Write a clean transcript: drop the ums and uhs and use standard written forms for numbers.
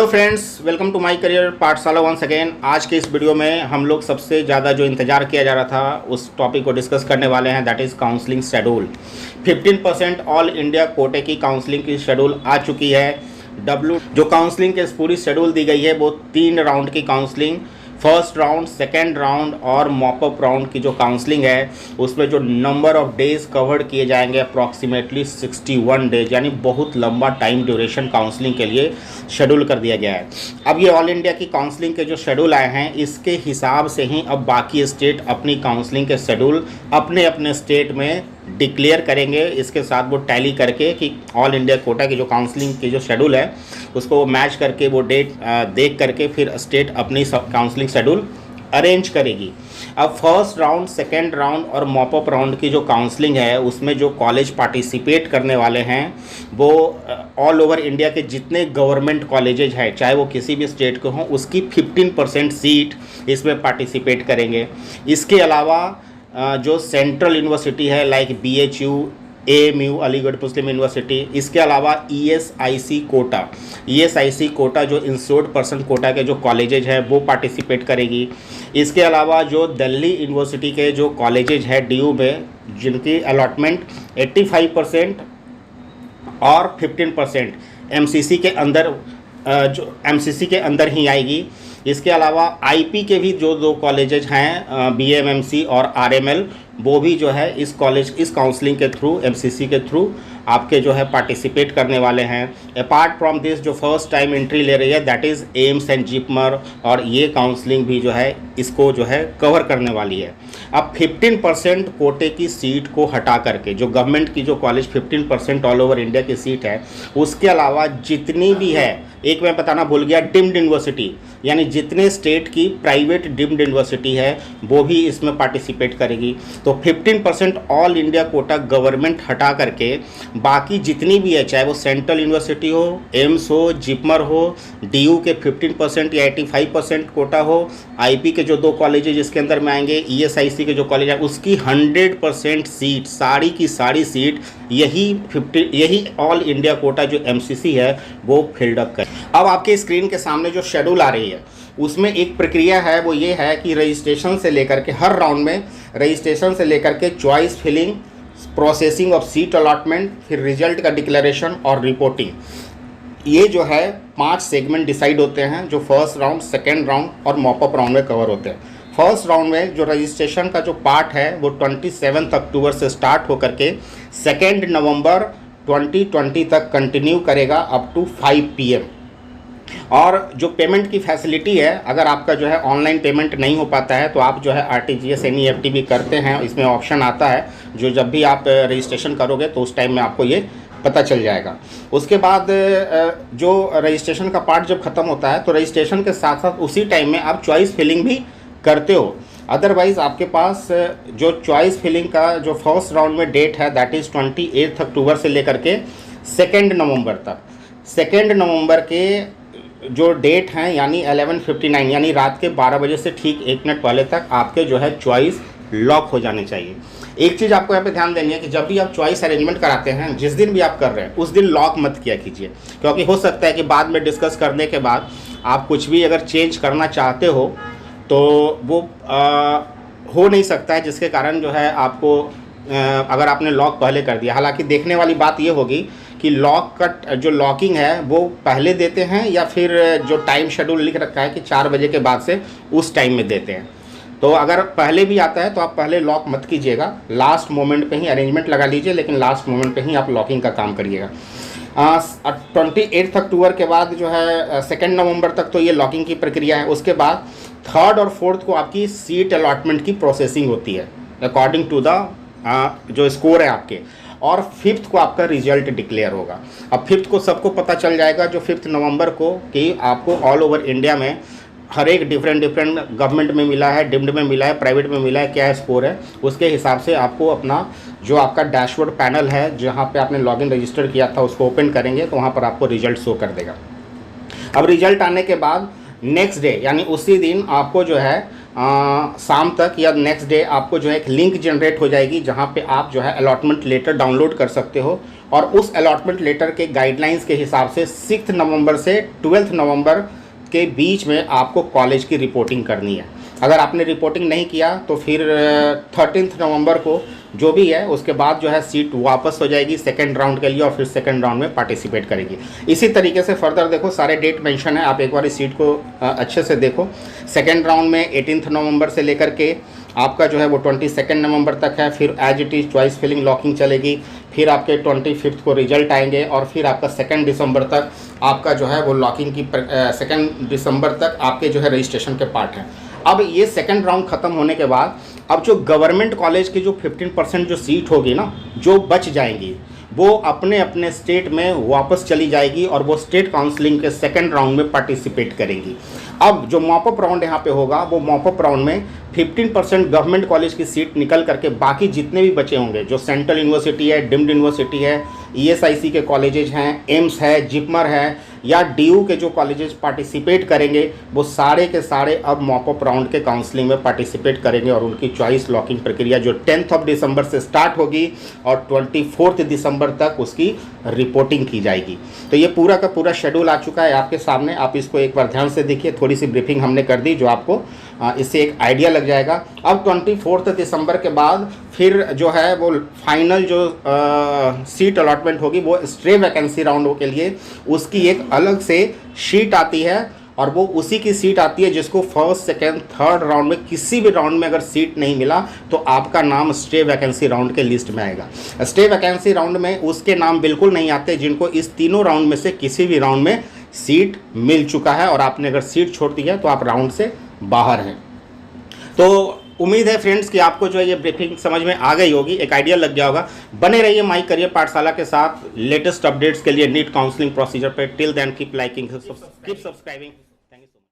Hello friends, welcome to my career Pathshala once again. आज के इस वीडियो में हम लोग सबसे ज़्यादा जो इंतज़ार किया जा रहा था उस टॉपिक को डिस्कस करने वाले हैं, that is counselling schedule. 15% all India कोटे की काउंसलिंग की शेड्यूल आ चुकी है। जो काउंसलिंग के पूरी शेड्यूल दी गई है वो 3 राउंड की counselling, first round, second round और मॉपअप राउंड की जो काउंसलिंग है उसमें जो नंबर ऑफ डेज़ कवर्ड किए जाएंगे अप्रॉक्सीमेटली 61 डेज, यानी बहुत लंबा टाइम ड्यूरेशन काउंसलिंग के लिए शेड्यूल कर दिया गया है। अब ये ऑल इंडिया की काउंसलिंग के जो शेड्यूल आए हैं इसके हिसाब से ही अब बाकी स्टेट अपनी काउंसलिंग के शेड्यूल अपने अपने स्टेट में डिक्लेयर करेंगे। इसके साथ वो टैली करके कि ऑल इंडिया कोटा की जो काउंसलिंग की जो शेड्यूल है उसको वो मैच करके वो डेट देख करके फिर स्टेट अपनी काउंसलिंग शेड्यूल अरेंज करेगी। अब फर्स्ट राउंड, सेकेंड राउंड और मॉपअप राउंड की जो काउंसलिंग है उसमें जो कॉलेज पार्टिसिपेट करने वाले हैं वो ऑल ओवर इंडिया के जितने गवर्नमेंट कॉलेजेज हैं, चाहे वो किसी भी स्टेट के हों, उसकी 15% सीट इसमें पार्टिसिपेट करेंगे। इसके अलावा जो सेंट्रल यूनिवर्सिटी है लाइक BHU, AMU अलीगढ़ मुस्लिम यूनिवर्सिटी, इसके अलावा ESIC कोटा जो इंश्योर्ड पर्सन कोटा के जो कॉलेजेज हैं वो पार्टिसिपेट करेगी। इसके अलावा जो दिल्ली यूनिवर्सिटी के जो कॉलेजेज हैं DU में जिनकी अलॉटमेंट 85% और 15% MCC के अंदर जो MCC के अंदर ही आएगी। इसके अलावा IP के भी जो 2 कॉलेजेज हैं BMMC और RML, वो भी जो है इस काउंसलिंग के थ्रू, MCC के थ्रू आपके जो है पार्टिसिपेट करने वाले हैं। अपार्ट फ्रॉम दिस जो फर्स्ट टाइम एंट्री ले रही है that is AIIMS and JIPMER, और ये काउंसलिंग भी जो है इसको जो है कवर करने वाली है। अब 15% कोटे की सीट को हटा करके जो गवर्नमेंट की जो कॉलेज 15% ऑल ओवर इंडिया की सीट है उसके अलावा जितनी भी है, एक मैं बताना भूल गया, डिम्ड यूनिवर्सिटी, यानी जितने स्टेट की प्राइवेट डिम्ड यूनिवर्सिटी है वो भी इसमें पार्टिसिपेट करेगी। तो 15% ऑल इंडिया कोटा गवर्नमेंट हटा करके बाकी जितनी भी है, चाहे वो सेंट्रल यूनिवर्सिटी हो, एम्स हो, जिपमर हो, DU के 15% या 85% कोटा हो, IP के जो 2 कॉलेज जिसके अंदर में आएंगे, ESIC के जो कॉलेज है उसकी 100% सीट, सारी की सारी सीट यही ऑल इंडिया कोटा जो MCC है वो फिल्ड अप कर। अब आपके स्क्रीन के सामने जो शेड्यूल आ रही है उसमें एक प्रक्रिया है, वो ये है कि रजिस्ट्रेशन से लेकर के हर राउंड में रजिस्ट्रेशन से लेकर के choice filling, processing of seat allotment, फिर रिजल्ट का डिक्लेरेशन और रिपोर्टिंग, ये जो है 5 सेगमेंट डिसाइड होते हैं जो फर्स्ट राउंड, सेकेंड राउंड और मॉपअप राउंड में कवर होते हैं। फर्स्ट राउंड में जो रजिस्ट्रेशन का जो पार्ट है वो 27 अक्टूबर से स्टार्ट होकर के 2 नवंबर 2020 तक कंटिन्यू करेगा अप टू 5 PM। और जो पेमेंट की फैसिलिटी है, अगर आपका जो है ऑनलाइन पेमेंट नहीं हो पाता है तो आप जो है RTGS NEFT भी करते हैं, इसमें ऑप्शन आता है जो जब भी आप रजिस्ट्रेशन करोगे तो उस टाइम में आपको ये पता चल जाएगा। उसके बाद जो रजिस्ट्रेशन का पार्ट जब ख़त्म होता है तो रजिस्ट्रेशन के साथ साथ उसी टाइम में आप चॉइस फिलिंग भी करते हो। अदरवाइज़ आपके पास जो चॉइस फिलिंग का जो फर्स्ट राउंड में डेट है दैट इज़ 28 अक्टूबर से लेकर के 2 नवंबर तक। 2 नवंबर के जो डेट हैं यानी 11:59 यानी रात के 12 बजे से ठीक 1 मिनट पहले तक आपके जो है चॉइस लॉक हो जाने चाहिए। एक चीज़ आपको यहाँ पे ध्यान देनी है कि जब भी आप चॉइस अरेंजमेंट कराते हैं, जिस दिन भी आप कर रहे हैं उस दिन लॉक मत किया कीजिए, क्योंकि हो सकता है कि बाद में डिस्कस करने के बाद आप कुछ भी अगर चेंज करना चाहते हो तो वो हो नहीं सकता है, जिसके कारण जो है आपको अगर आपने लॉक पहले कर दिया। हालांकि देखने वाली बात ये होगी कि लॉक का जो लॉकिंग है वो पहले देते हैं या फिर जो टाइम शेड्यूल लिख रखा है कि 4 बजे के बाद से उस टाइम में देते हैं। तो अगर पहले भी आता है तो आप पहले लॉक मत कीजिएगा, लास्ट मोमेंट पे ही अरेंजमेंट लगा लीजिए, लेकिन लास्ट मोमेंट पे ही आप लॉकिंग का काम करिएगा। 28 अक्टूबर के बाद जो है 2 नवंबर तक तो ये लॉकिंग की प्रक्रिया है। उसके बाद 3rd और 4th को आपकी सीट अलॉटमेंट की प्रोसेसिंग होती है अकॉर्डिंग टू द जो स्कोर है आपके, और 5th को आपका रिजल्ट डिक्लेयर होगा। अब 5th को सबको पता चल जाएगा जो 5 नवंबर को कि आपको ऑल ओवर इंडिया में हर एक डिफरेंट गवर्नमेंट में मिला है, डिम्ड में मिला है, प्राइवेट में मिला है, क्या स्कोर है, उसके हिसाब से आपको अपना जो आपका डैशबोर्ड पैनल है जहाँ पे आपने लॉगिन रजिस्टर किया था उसको ओपन करेंगे तो वहाँ पर आपको रिजल्ट शो कर देगा। अब रिजल्ट आने के बाद नेक्स्ट डे यानी उसी दिन आपको जो है शाम तक या नेक्स्ट डे आपको जो है एक लिंक जनरेट हो जाएगी, जहाँ पे आप जो है अलॉटमेंट लेटर डाउनलोड कर सकते हो और उस अलॉटमेंट लेटर के गाइडलाइंस के हिसाब से 6 नवंबर से 12 नवंबर के बीच में आपको कॉलेज की रिपोर्टिंग करनी है। अगर आपने रिपोर्टिंग नहीं किया तो फिर 13 नवंबर को जो भी है उसके बाद जो है सीट वापस हो जाएगी सेकंड राउंड के लिए और फिर सेकंड राउंड में पार्टिसिपेट करेगी। इसी तरीके से फर्दर देखो, सारे डेट मेंशन है, आप एक बार इस सीट को अच्छे से देखो। सेकंड राउंड में 18 नवंबर से लेकर के आपका जो है वो 22 नवंबर तक है, फिर as it is choice filling locking चलेगी, फिर आपके 25 को रिजल्ट आएंगे और फिर आपका 2 दिसंबर तक आपका जो है वो लॉकिंग की 2 दिसंबर तक आपके जो है रजिस्ट्रेशन के पार्ट हैं। अब ये सेकंड राउंड ख़त्म होने के बाद अब जो गवर्नमेंट कॉलेज की जो 15% जो सीट होगी ना, जो बच जाएंगी, वो अपने अपने स्टेट में वापस चली जाएगी और वो स्टेट काउंसलिंग के सेकंड राउंड में पार्टिसिपेट करेंगी। अब जो मॉपअप राउंड यहाँ पे होगा, वो मॉपअप राउंड में 15% गवर्नमेंट कॉलेज की सीट निकल करके बाकी जितने भी बचे होंगे, जो सेंट्रल यूनिवर्सिटी है, डिम्ड यूनिवर्सिटी है, ESIC के कॉलेजेस हैं, एम्स है, जिपमर है या DU के जो कॉलेजेस पार्टिसिपेट करेंगे, वो सारे के सारे अब मॉपअप राउंड के काउंसलिंग में पार्टिसिपेट करेंगे और उनकी चॉइस लॉकिंग प्रक्रिया जो 10 दिसंबर से स्टार्ट होगी और 24 दिसंबर तक उसकी रिपोर्टिंग की जाएगी। तो ये पूरा का पूरा शेड्यूल आ चुका है आपके सामने, आप इसको एक बार ध्यान से देखिए। थोड़ी सी ब्रीफिंग हमने कर दी जो आपको इससे एक आइडिया लग जाएगा। अब 24 दिसंबर के बाद फिर जो है वो फाइनल जो सीट अलॉटमेंट होगी, वो स्ट्रे वैकेंसी राउंड के लिए उसकी एक अलग से शीट आती है और वो उसी की सीट आती है जिसको फर्स्ट, सेकेंड, थर्ड राउंड में किसी भी राउंड में अगर सीट नहीं मिला तो आपका नाम स्टे वैकेंसी राउंड के लिस्ट में आएगा। स्टे वैकेंसी राउंड में उसके नाम बिल्कुल नहीं आते जिनको इस तीनों राउंड में से किसी भी राउंड में सीट मिल चुका है और आपने अगर सीट छोड़ दी है तो आप राउंड से बाहर हैं। तो उम्मीद है फ्रेंड्स कि आपको जो है ये ब्रीफिंग समझ में आ गई होगी, एक आइडिया लग गया होगा। बने रहिए माई करियर पाठशाला के साथ लेटेस्ट अपडेट्स के लिए नीट काउंसलिंग प्रोसीजर पे। Till then keep liking, keep subscribing.